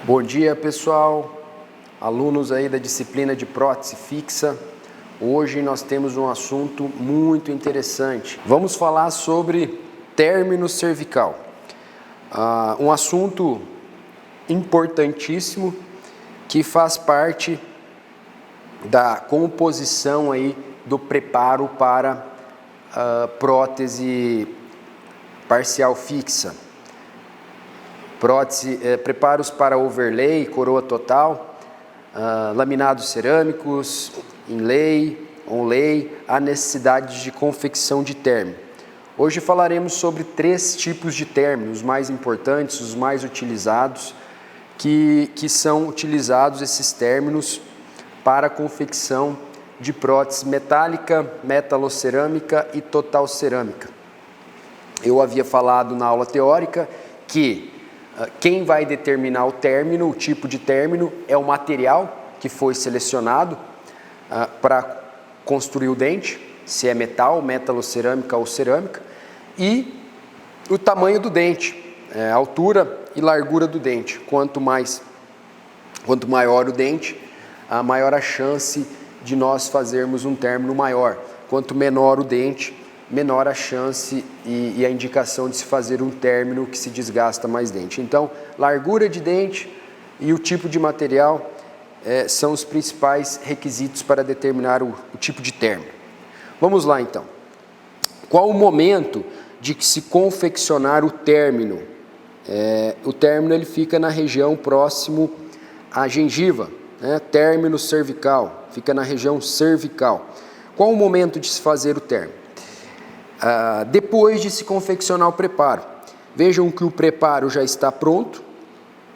Bom dia, pessoal, alunos aí da disciplina de prótese fixa. Hoje nós temos um assunto muito interessante. Vamos falar sobre término cervical. Um assunto importantíssimo que faz parte da composição aí do preparo para prótese parcial fixa. Prótese, preparos para overlay, coroa total, laminados cerâmicos, inlay, onlay, a necessidade de confecção de término. Hoje falaremos sobre 3 tipos de término, os mais importantes, os mais utilizados, que são utilizados esses términos para a confecção de prótese metálica, metalocerâmica e total cerâmica. Eu havia falado na aula teórica que quem vai determinar o término, o tipo de término, é o material que foi selecionado para construir o dente, se é metal, metalocerâmica ou cerâmica, e o tamanho do dente, a altura e largura do dente. Quanto maior o dente, maior a chance de nós fazermos um término maior. Quanto menor o dente, menor a chance e a indicação de se fazer um término que se desgasta mais dente. Então, largura de dente e o tipo de material são os principais requisitos para determinar o tipo de término. Vamos lá, então. Qual o momento de se confeccionar o término? O término ele fica na região próximo à gengiva, término cervical, fica na região cervical. Qual o momento de se fazer o término? Depois de se confeccionar o preparo. Vejam que o preparo já está pronto,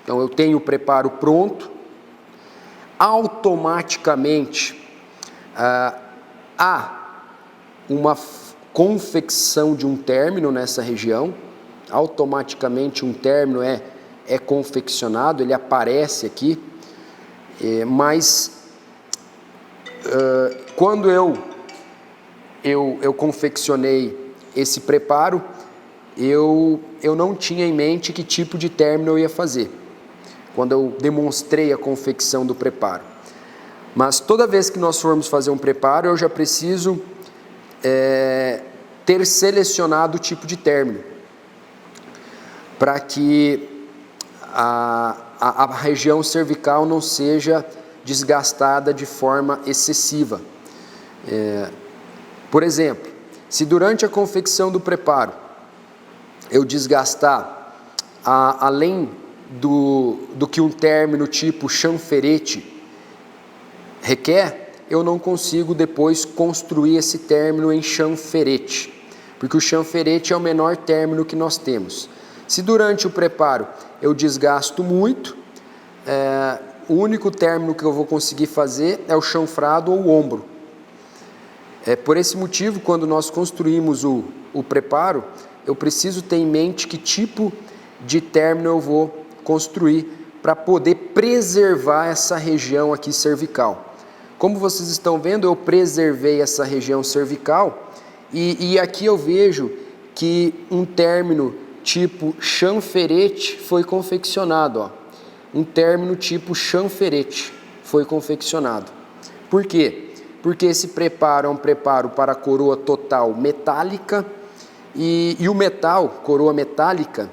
então eu tenho o preparo pronto, automaticamente há uma confecção de um término nessa região, automaticamente um término é confeccionado, ele aparece aqui, mas quando eu confeccionei esse preparo, eu não tinha em mente que tipo de término eu ia fazer, quando eu demonstrei a confecção do preparo. Mas toda vez que nós formos fazer um preparo, eu já preciso ter selecionado o tipo de término, para que a região cervical não seja desgastada de forma excessiva. Por exemplo, se durante a confecção do preparo eu desgastar além do que um término tipo chanferete requer, eu não consigo depois construir esse término em chanferete, porque o chanferete é o menor término que nós temos. Se durante o preparo eu desgasto muito, o único término que eu vou conseguir fazer é o chanfrado ou o ombro. Por esse motivo, quando nós construímos o preparo, eu preciso ter em mente que tipo de término eu vou construir para poder preservar essa região aqui cervical. Como vocês estão vendo, eu preservei essa região cervical e aqui eu vejo que um término tipo chanferete foi confeccionado. Um término tipo chanferete foi confeccionado. Por quê? Porque esse preparo é um preparo para coroa total metálica e o metal, coroa metálica,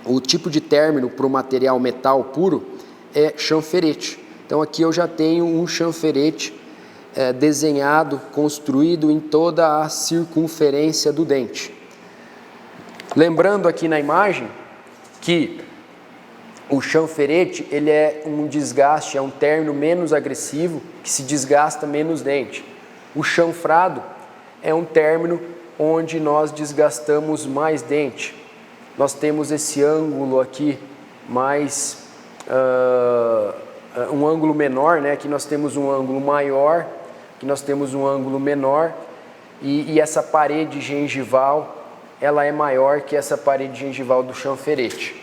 o tipo de término para o material metal puro é chanferete. Então aqui eu já tenho um chanferete desenhado, construído em toda a circunferência do dente. Lembrando aqui na imagem que o chanferete ele é um desgaste, é um término menos agressivo, que se desgasta menos dente. O chanfrado é um término onde nós desgastamos mais dente. Nós temos esse ângulo aqui mais, um ângulo menor, aqui nós temos um ângulo maior, aqui nós temos um ângulo menor, e essa parede gengival, ela é maior que essa parede gengival do chanferete.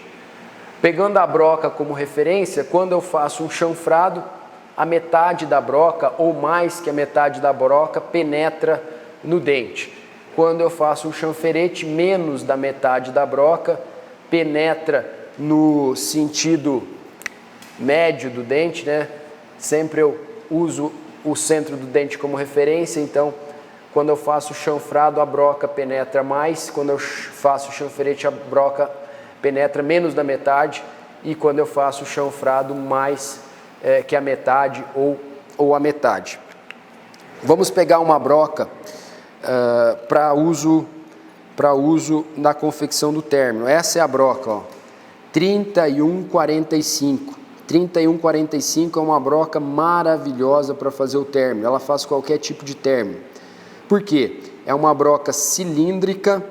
Pegando a broca como referência, quando eu faço um chanfrado, a metade da broca, ou mais que a metade da broca, penetra no dente. Quando eu faço um chanferete, menos da metade da broca penetra no sentido médio do dente, né? Sempre eu uso o centro do dente como referência, então quando eu faço chanfrado a broca penetra mais, quando eu faço chanferete a broca penetra menos da metade, e quando eu faço chanfrado mais que a metade ou a metade. Vamos pegar uma broca para uso na confecção do término. Essa é a broca, ó, 3145. 3145 é uma broca maravilhosa para fazer o término. Ela faz qualquer tipo de término. Por quê? É uma broca cilíndrica,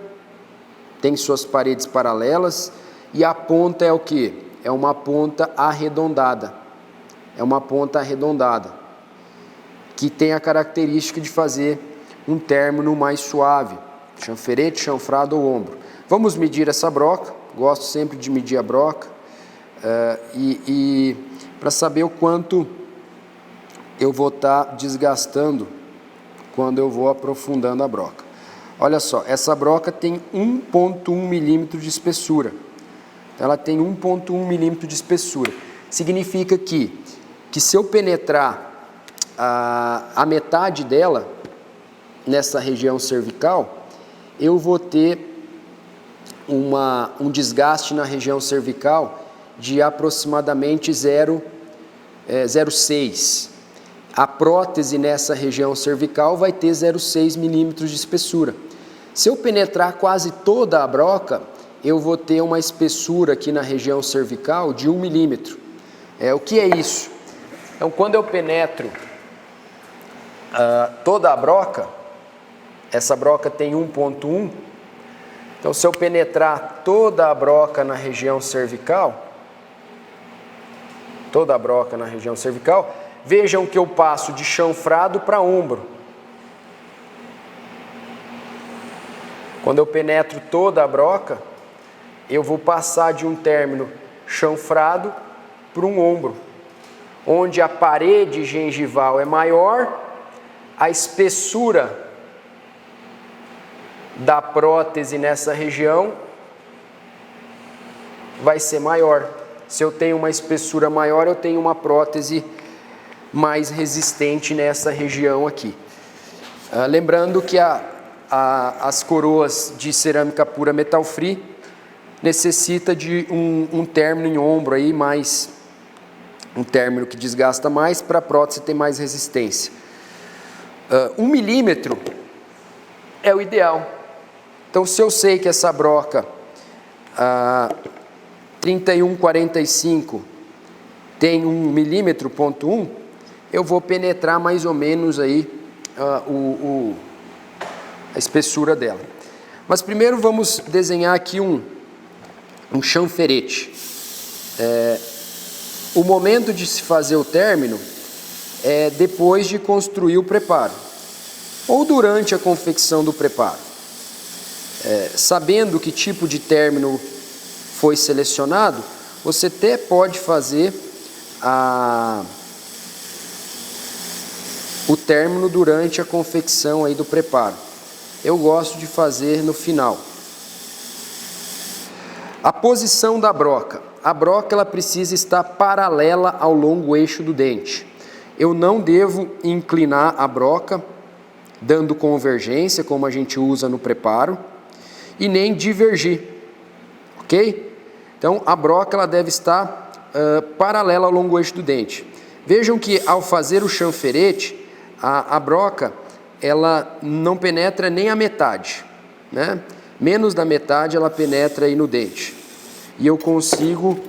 tem suas paredes paralelas e a ponta é o quê? É uma ponta arredondada. É uma ponta arredondada que tem a característica de fazer um término mais suave, chanferete, chanfrado ou ombro. Vamos medir essa broca. Gosto sempre de medir a broca e para saber o quanto eu vou estar desgastando quando eu vou aprofundando a broca. Olha só, essa broca tem 1,1 milímetro de espessura. Ela tem 1,1 milímetro de espessura. Significa que se eu penetrar a metade dela nessa região cervical, eu vou ter um desgaste na região cervical de aproximadamente 0,6. A prótese nessa região cervical vai ter 0,6 milímetros de espessura. Se eu penetrar quase toda a broca, eu vou ter uma espessura aqui na região cervical de 1 milímetro. O que é isso? Então, quando eu penetro toda a broca, essa broca tem 1,1. Então, se eu penetrar toda a broca na região cervical, vejam que eu passo de chanfrado para ombro. Quando eu penetro toda a broca, eu vou passar de um término chanfrado para um ombro, onde a parede gengival é maior, a espessura da prótese nessa região vai ser maior. Se eu tenho uma espessura maior, eu tenho uma prótese mais resistente nessa região aqui. Lembrando que as coroas de cerâmica pura metal free necessita de um término em ombro aí, mais um término que desgasta mais para a prótese ter mais resistência. 1 milímetro é o ideal. Então, se eu sei que essa broca 3145 tem 1 milímetro, 1,1, eu vou penetrar mais ou menos aí a espessura dela. Mas primeiro vamos desenhar aqui um chanferete. O momento de se fazer o término é depois de construir o preparo, ou durante a confecção do preparo. Sabendo que tipo de término foi selecionado, você até pode fazer o término durante a confecção aí do preparo. Eu gosto de fazer no final. A posição da broca. A broca ela precisa estar paralela ao longo eixo do dente. Eu não devo inclinar a broca, dando convergência, como a gente usa no preparo, e nem divergir, ok? Então, a broca ela deve estar paralela ao longo eixo do dente. Vejam que ao fazer o chanferete, a broca ela não penetra nem a metade, né? Menos da metade ela penetra aí no dente. E eu consigo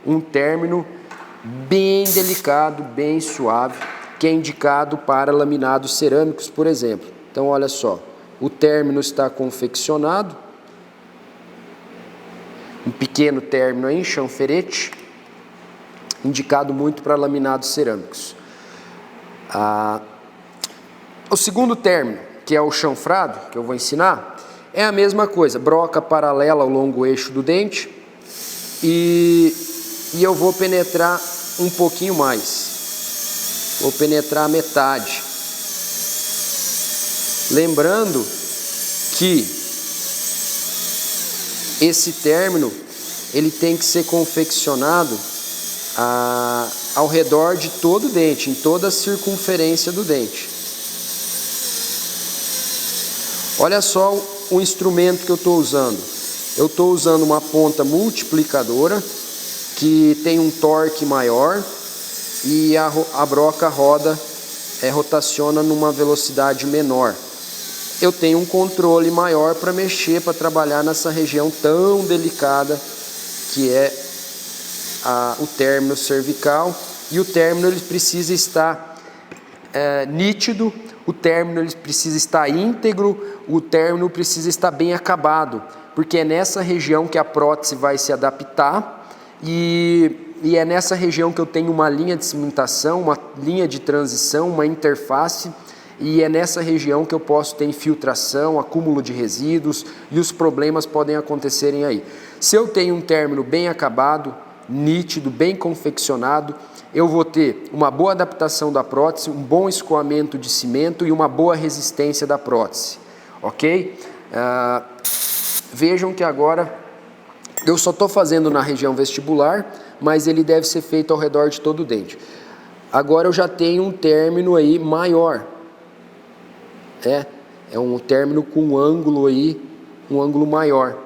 um término bem delicado, bem suave, que é indicado para laminados cerâmicos, por exemplo. Então, olha só, o término está confeccionado, um pequeno término aí, chanferete, indicado muito para laminados cerâmicos. O segundo término, que é o chanfrado, que eu vou ensinar, é a mesma coisa, broca paralela ao longo eixo do dente, e eu vou penetrar um pouquinho mais, vou penetrar a metade. Lembrando que esse término ele tem que ser confeccionado ao redor de todo o dente, em toda a circunferência do dente. Olha só o instrumento que eu estou usando. Eu estou usando uma ponta multiplicadora que tem um torque maior e a broca rotaciona numa velocidade menor. Eu tenho um controle maior para mexer, para trabalhar nessa região tão delicada que é o término cervical. E o término ele precisa estar nítido, o término ele precisa estar íntegro, o término precisa estar bem acabado, porque é nessa região que a prótese vai se adaptar e é nessa região que eu tenho uma linha de cimentação, uma linha de transição, uma interface, e é nessa região que eu posso ter infiltração, acúmulo de resíduos, e os problemas podem acontecerem aí. Se eu tenho um término bem acabado, nítido, bem confeccionado, eu vou ter uma boa adaptação da prótese, um bom escoamento de cimento e uma boa resistência da prótese, ok? Vejam que agora eu só estou fazendo na região vestibular, mas ele deve ser feito ao redor de todo o dente. Agora eu já tenho um término aí maior, é um término com um ângulo aí, um ângulo maior.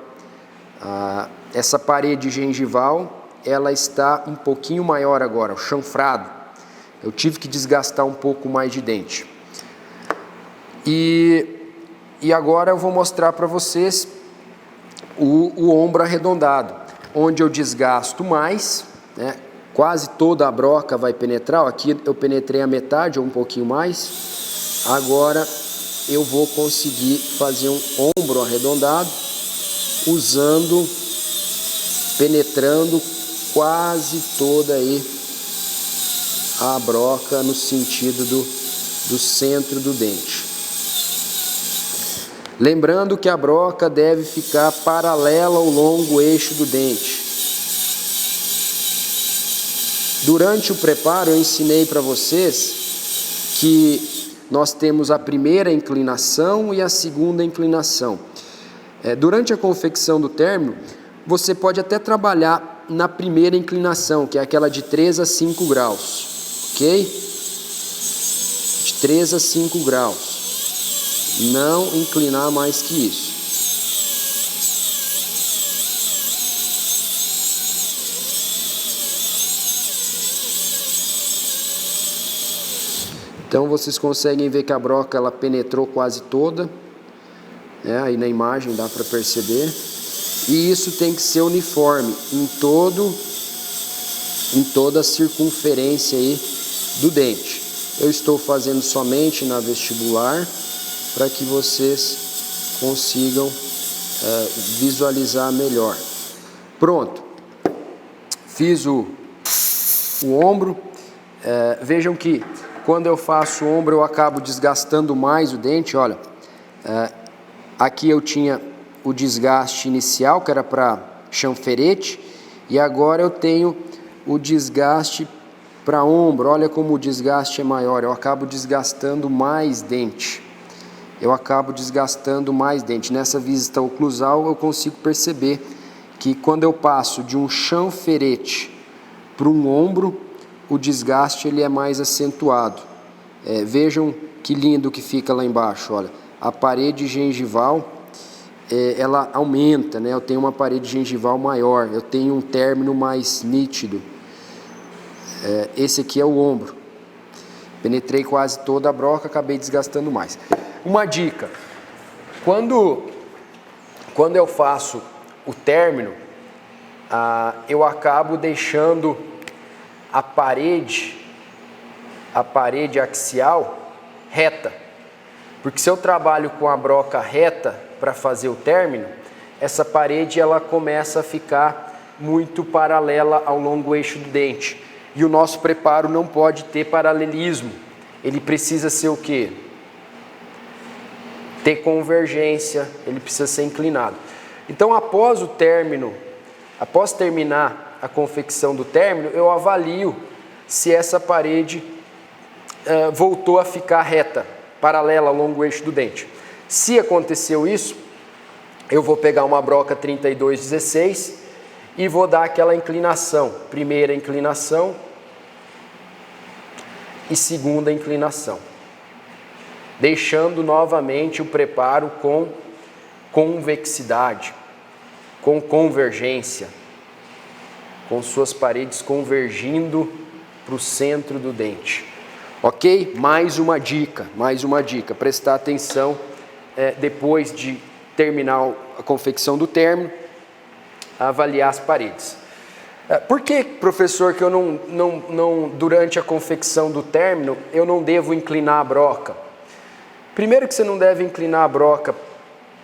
Essa parede gengival, ela está um pouquinho maior agora, o chanfrado. Eu tive que desgastar um pouco mais de dente. E agora eu vou mostrar para vocês o ombro arredondado, onde eu desgasto mais, né? Quase toda a broca vai penetrar. Aqui eu penetrei a metade ou um pouquinho mais. Agora eu vou conseguir fazer um ombro arredondado penetrando quase toda aí a broca no sentido do centro do dente. Lembrando que a broca deve ficar paralela ao longo eixo do dente. Durante o preparo eu ensinei para vocês que nós temos a primeira inclinação e a segunda inclinação. Durante a confecção do término, você pode até trabalhar na primeira inclinação, que é aquela de 3 a 5 graus, ok? De 3 a 5 graus. Não inclinar mais que isso. Então vocês conseguem ver que a broca ela penetrou quase toda, aí na imagem dá para perceber. E isso tem que ser uniforme em toda a circunferência aí do dente. Eu estou fazendo somente na vestibular para que vocês consigam visualizar melhor. Pronto, fiz o ombro. Vejam que quando eu faço o ombro eu acabo desgastando mais o dente. Olha, aqui eu tinha o desgaste inicial, que era para chanferete, e agora eu tenho o desgaste para ombro. Olha como o desgaste é maior, eu acabo desgastando mais dente. Nessa visita oclusal eu consigo perceber que quando eu passo de um chanferete para um ombro, o desgaste ele é mais acentuado. Vejam que lindo que fica lá embaixo, olha, a parede gengival ela aumenta, né? Eu tenho uma parede gengival maior, eu tenho um término mais nítido. Esse aqui é o ombro. Penetrei quase toda a broca, acabei desgastando mais. Uma dica: quando eu faço o término, eu acabo deixando a parede axial reta, porque se eu trabalho com a broca reta para fazer o término, essa parede ela começa a ficar muito paralela ao longo eixo do dente, e o nosso preparo não pode ter paralelismo, ele precisa ser o quê? Ter convergência, ele precisa ser inclinado. Então após terminar a confecção do término, eu avalio se essa parede voltou a ficar reta, paralela ao longo eixo do dente. Se aconteceu isso, eu vou pegar uma broca 3216 e vou dar aquela inclinação, primeira inclinação e segunda inclinação, deixando novamente o preparo com convexidade, com convergência, com suas paredes convergindo para o centro do dente. Ok? Mais uma dica, prestar atenção depois de terminar a confecção do término, avaliar as paredes. Por que, professor, que eu não durante a confecção do término, eu não devo inclinar a broca? Primeiro que você não deve inclinar a broca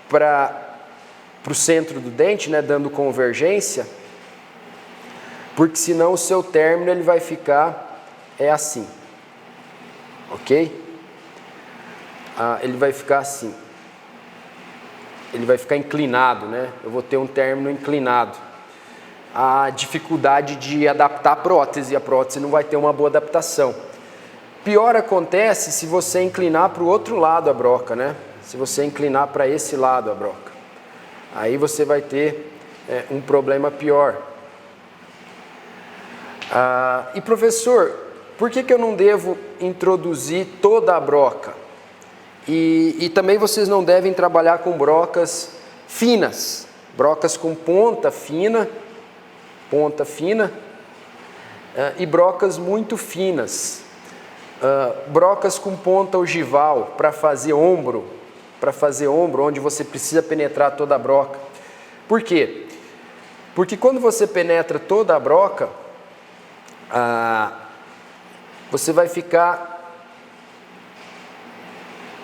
para o centro do dente, né, dando convergência, porque senão o seu término ele vai ficar assim, ok? Ele vai ficar assim, ele vai ficar inclinado, né? Eu vou ter um término inclinado. A dificuldade de adaptar a prótese não vai ter uma boa adaptação. Pior acontece se você inclinar para o outro lado a broca, né? Se você inclinar para esse lado a broca. Aí você vai ter um problema pior. E professor, por que eu não devo introduzir toda a broca? E também vocês não devem trabalhar com brocas finas, brocas com ponta fina e brocas muito finas, brocas com ponta ogival para fazer ombro, onde você precisa penetrar toda a broca. Por quê? Porque quando você penetra toda a broca, você vai ficar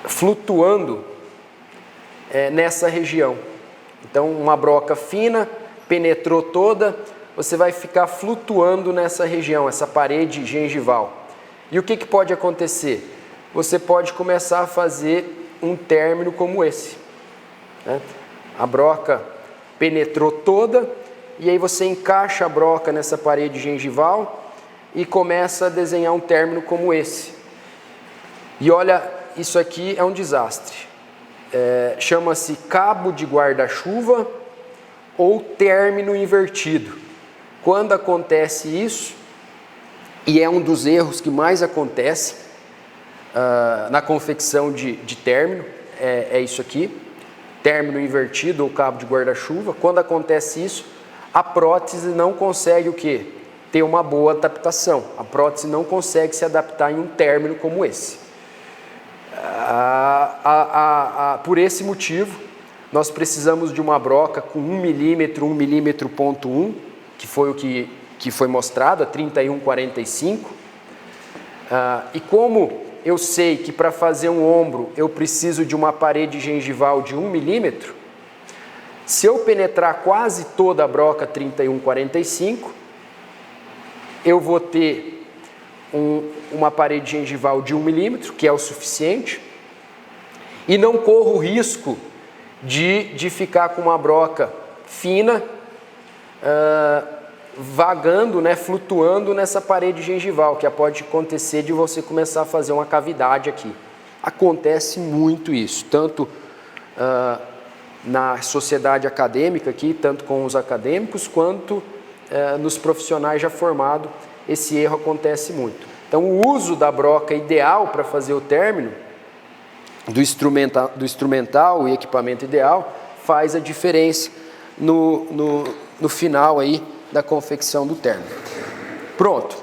flutuando nessa região. Então, uma broca fina, penetrou toda, você vai ficar flutuando nessa região, essa parede gengival. E o que pode acontecer? Você pode começar a fazer um término como esse, né? A broca penetrou toda, e aí você encaixa a broca nessa parede gengival e começa a desenhar um término como esse. E olha, isso aqui é um desastre. Chama-se cabo de guarda-chuva ou término invertido. Quando acontece isso, e é um dos erros que mais acontece na confecção de término, é isso aqui, término invertido ou cabo de guarda-chuva. Quando acontece isso, a prótese não consegue o quê? Ter uma boa adaptação. A prótese não consegue se adaptar em um término como esse. Por esse motivo, nós precisamos de uma broca com 1 milímetro, 1 milímetro ponto 1, que foi o que foi mostrado, a 31,45. E como eu sei que para fazer um ombro eu preciso de uma parede gengival de 1 milímetro, se eu penetrar quase toda a broca 31,45, eu vou ter uma parede gengival de 1 milímetro, que é o suficiente, e não corro o risco de ficar com uma broca fina, vagando, né, flutuando nessa parede gengival, que pode acontecer de você começar a fazer uma cavidade aqui. Acontece muito isso, tanto na sociedade acadêmica aqui, tanto com os acadêmicos, quanto nos profissionais já formados, esse erro acontece muito. Então, o uso da broca ideal para fazer o término, do instrumental e equipamento ideal, faz a diferença no final aí da confecção do término. Pronto.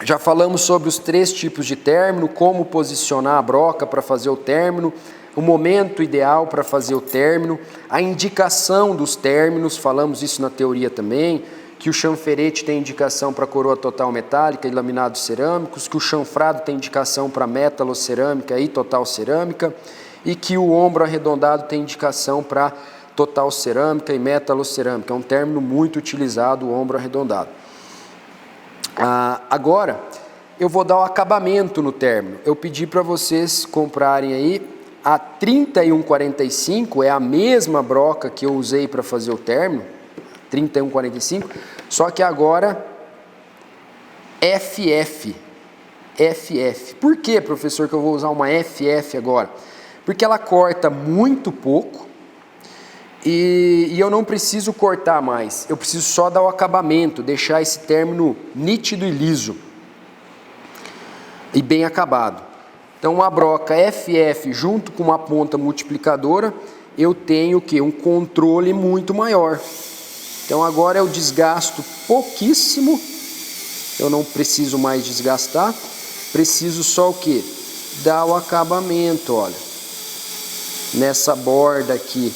Já falamos sobre os 3 tipos de término, como posicionar a broca para fazer o término, o momento ideal para fazer o término, a indicação dos términos, falamos isso na teoria também, que o chanferete tem indicação para coroa total metálica e laminados cerâmicos, que o chanfrado tem indicação para metalocerâmica e total cerâmica, e que o ombro arredondado tem indicação para total cerâmica e metalocerâmica. É um término muito utilizado, o ombro arredondado. Agora, eu vou dar o acabamento no término. Eu pedi para vocês comprarem aí a 31,45, é a mesma broca que eu usei para fazer o término, 31,45, só que agora FF. Por que, professor, que eu vou usar uma FF agora? Porque ela corta muito pouco E eu não preciso cortar mais, eu preciso só dar o acabamento, deixar esse término nítido e liso e bem acabado. Então uma broca FF junto com uma ponta multiplicadora, eu tenho o quê? Um controle muito maior. Então agora eu desgasto pouquíssimo, eu não preciso mais desgastar, preciso só o quê? Dar o acabamento, olha, nessa borda aqui,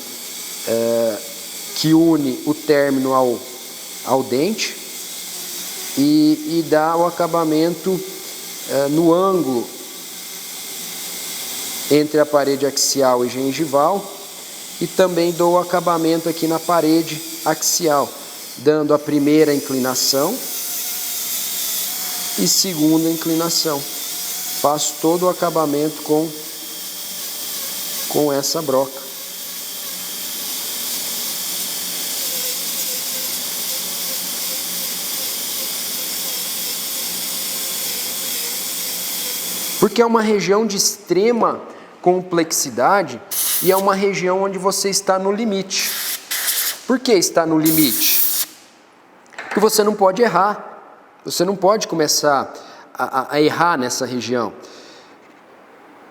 que une o término ao dente e dar o acabamento no ângulo entre a parede axial e gengival, e também dou o acabamento aqui na parede axial, dando a primeira inclinação e segunda inclinação. Faço todo o acabamento com essa broca. Porque é uma região de extrema complexidade e é uma região onde você está no limite. Por que está no limite? Porque você não pode errar, você não pode começar a errar nessa região.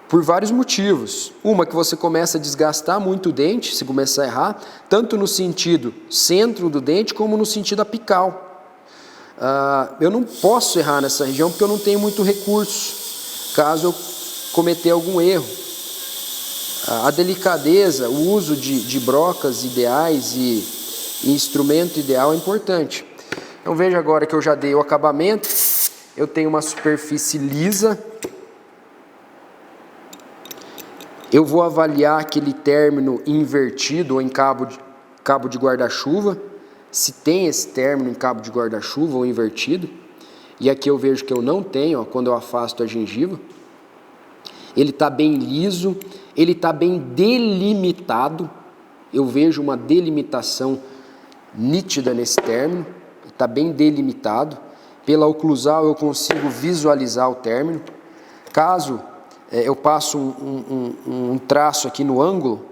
Por vários motivos. Uma, que você começa a desgastar muito o dente, se começar a errar, tanto no sentido centro do dente como no sentido apical. Eu não posso errar nessa região porque eu não tenho muito recurso, caso eu cometer algum erro. A delicadeza, o uso de brocas ideais e instrumento ideal é importante. Então veja agora que eu já dei o acabamento, eu tenho uma superfície lisa, eu vou avaliar aquele término invertido ou em cabo de guarda-chuva, se tem esse término em cabo de guarda-chuva ou invertido. E aqui eu vejo que eu não tenho, ó, quando eu afasto a gengiva. Ele está bem liso, ele está bem delimitado. Eu vejo uma delimitação nítida nesse término, está bem delimitado. Pela oclusal eu consigo visualizar o término. Caso eu passo um traço aqui no ângulo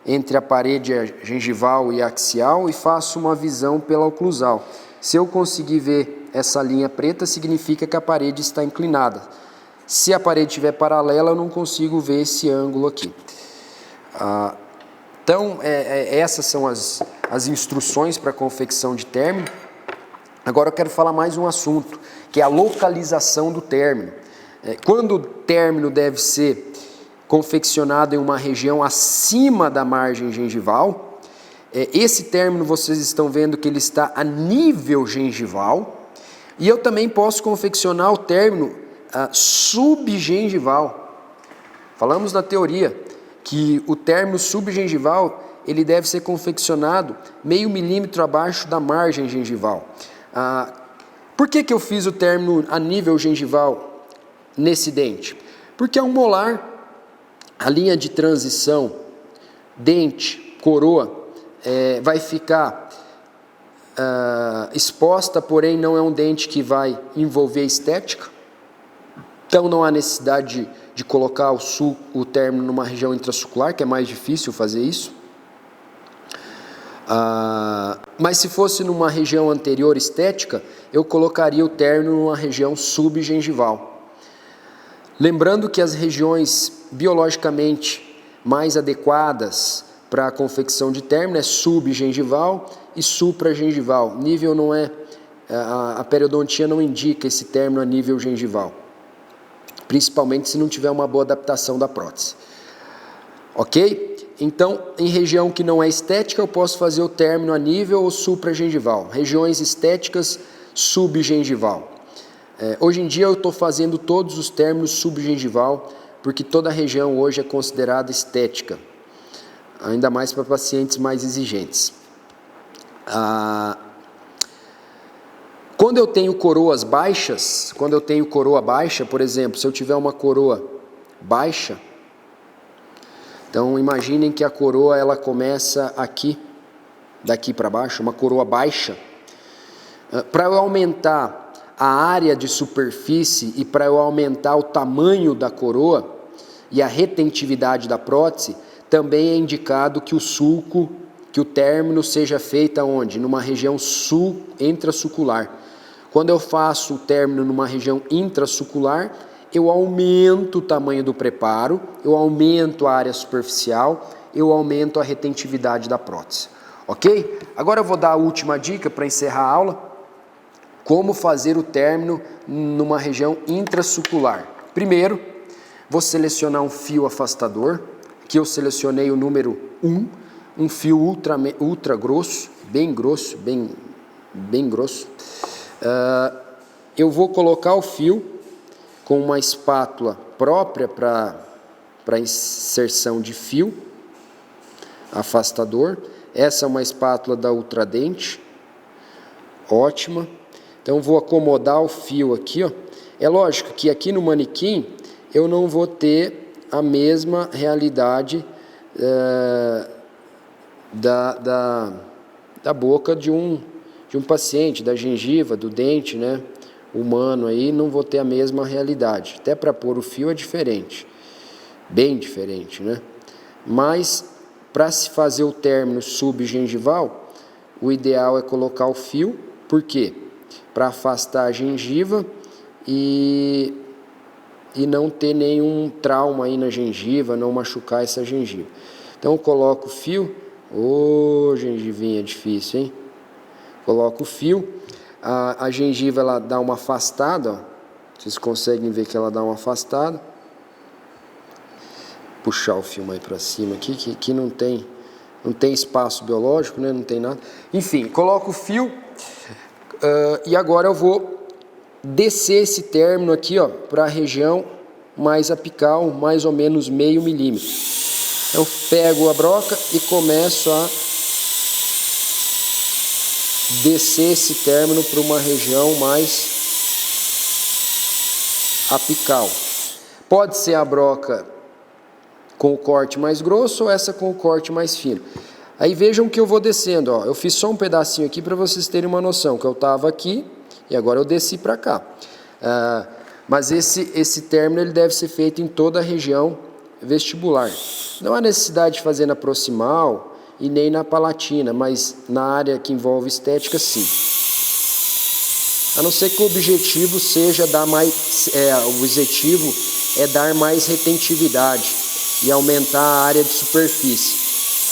entre a parede gengival e axial e faço uma visão pela oclusal. Se eu conseguir ver essa linha preta, significa que a parede está inclinada. Se a parede estiver paralela, eu não consigo ver esse ângulo aqui. Então, essas são as instruções para a confecção de término. Agora eu quero falar mais um assunto, que é a localização do término. Quando o término deve ser confeccionado em uma região acima da margem gengival, esse término vocês estão vendo que ele está a nível gengival, e eu também posso confeccionar o término subgengival. Falamos na teoria que o término subgengival ele deve ser confeccionado meio milímetro abaixo da margem gengival. Por que eu fiz o término a nível gengival nesse dente? Porque é um molar, a linha de transição dente, coroa, vai ficar exposta, porém não é um dente que vai envolver estética, então não há necessidade de colocar o término numa região intrasucular, que é mais difícil fazer isso. Mas se fosse numa região anterior estética, eu colocaria o término numa região subgengival. Lembrando que as regiões biologicamente mais adequadas para a confecção de término é subgengival e supragengival. Nível não é, a periodontia não indica esse término a nível gengival, principalmente se não tiver uma boa adaptação da prótese. Ok? Então, em região que não é estética, eu posso fazer o término a nível ou supragengival. Regiões estéticas, subgengival. Hoje em dia eu estou fazendo todos os términos subgengival, porque toda região hoje é considerada estética, ainda mais para pacientes mais exigentes. Quando eu tenho coroas baixas, quando eu tenho coroa baixa, por exemplo, se eu tiver uma coroa baixa, então imaginem que a coroa ela começa aqui, daqui para baixo, uma coroa baixa. Para eu aumentar a área de superfície e para eu aumentar o tamanho da coroa e a retentividade da prótese, também é indicado que o que o término seja feito onde? Numa região intrasucular. Quando eu faço o término numa região intrasucular, eu aumento o tamanho do preparo, eu aumento a área superficial, eu aumento a retentividade da prótese. Ok? Agora eu vou dar a última dica para encerrar a aula. Como fazer o término numa região intrasucular. Primeiro, vou selecionar um fio afastador, que eu selecionei o número 1, um fio ultra grosso, bem grosso, bem grosso. Eu vou colocar o fio com uma espátula própria para inserção de fio afastador. Essa é uma espátula da Ultradente, ótima. Então vou acomodar o fio aqui, ó. É lógico que aqui no manequim eu não vou ter a mesma realidade da boca de um paciente, da gengiva, do dente, né, humano aí, não vou ter a mesma realidade. Até para pôr o fio é diferente, bem diferente, né? Mas para se fazer o término subgengival, o ideal é colocar o fio, por quê? Para afastar a gengiva e não ter nenhum trauma aí na gengiva, não machucar essa gengiva. Então eu coloco o fio, gengivinha difícil, hein? Coloco o fio, a gengiva ela dá uma afastada, ó. Vocês conseguem ver que ela dá uma afastada. Puxar o filme aí para cima aqui, que não tem espaço biológico, né? Não tem nada. Enfim, coloco o fio e agora eu vou descer esse término aqui, ó, para a região mais apical, mais ou menos meio milímetro. Eu pego a broca e começo a descer esse término para uma região mais apical. Pode ser a broca com o corte mais grosso ou essa com o corte mais fino. Aí vejam que eu vou descendo, ó. Eu fiz só um pedacinho aqui para vocês terem uma noção, que eu estava aqui e agora eu desci para cá. Mas esse término ele deve ser feito em toda a região vestibular. Não há necessidade de fazer na proximal e nem na palatina, mas na área que envolve estética, sim. A não ser que o objetivo seja dar mais, o objetivo é dar mais retentividade e aumentar a área de superfície.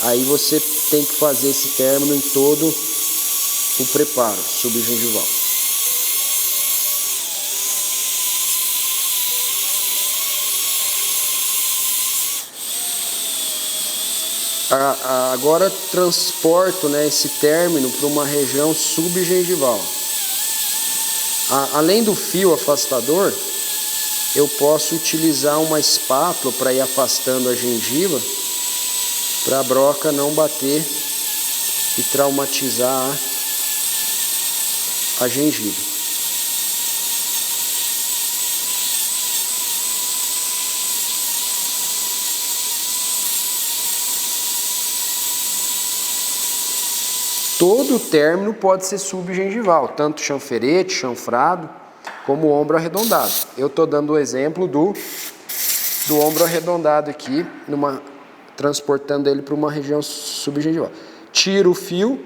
Aí você tem que fazer esse término em todo o preparo subgengival. Agora transporto, né, esse término para uma região subgengival. Além do fio afastador, eu posso utilizar uma espátula para ir afastando a gengiva, para a broca não bater e traumatizar a gengiva. Todo o término pode ser subgengival, tanto chanferete, chanfrado, como ombro arredondado. Eu estou dando o exemplo do ombro arredondado aqui, transportando ele para uma região subgengival. Tiro o fio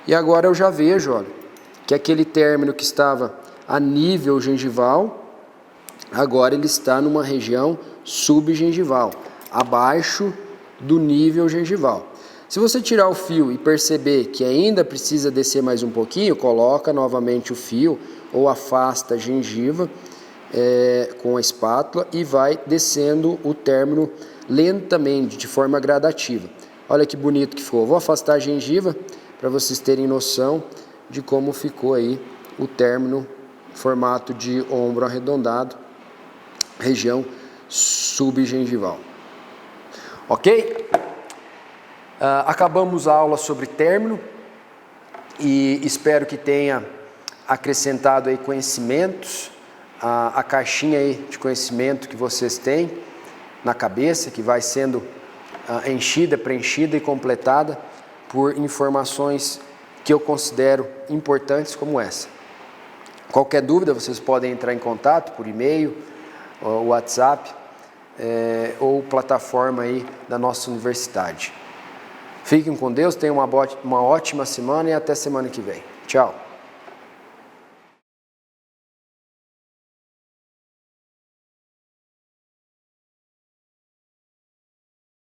e agora eu já vejo, olha, que aquele término que estava a nível gengival, agora ele está numa região subgengival, abaixo do nível gengival. Se você tirar o fio e perceber que ainda precisa descer mais um pouquinho, coloca novamente o fio ou afasta a gengiva com a espátula e vai descendo o término lentamente, de forma gradativa. Olha que bonito que ficou. Vou afastar a gengiva para vocês terem noção de como ficou aí o término, formato de ombro arredondado, região subgengival. Ok? Acabamos a aula sobre término e espero que tenha acrescentado aí conhecimentos, a caixinha aí de conhecimento que vocês têm na cabeça, que vai sendo enchida, preenchida e completada por informações que eu considero importantes como essa. Qualquer dúvida, vocês podem entrar em contato por e-mail, WhatsApp ou plataforma aí da nossa universidade. Fiquem com Deus, tenham uma ótima semana e até semana que vem. Tchau.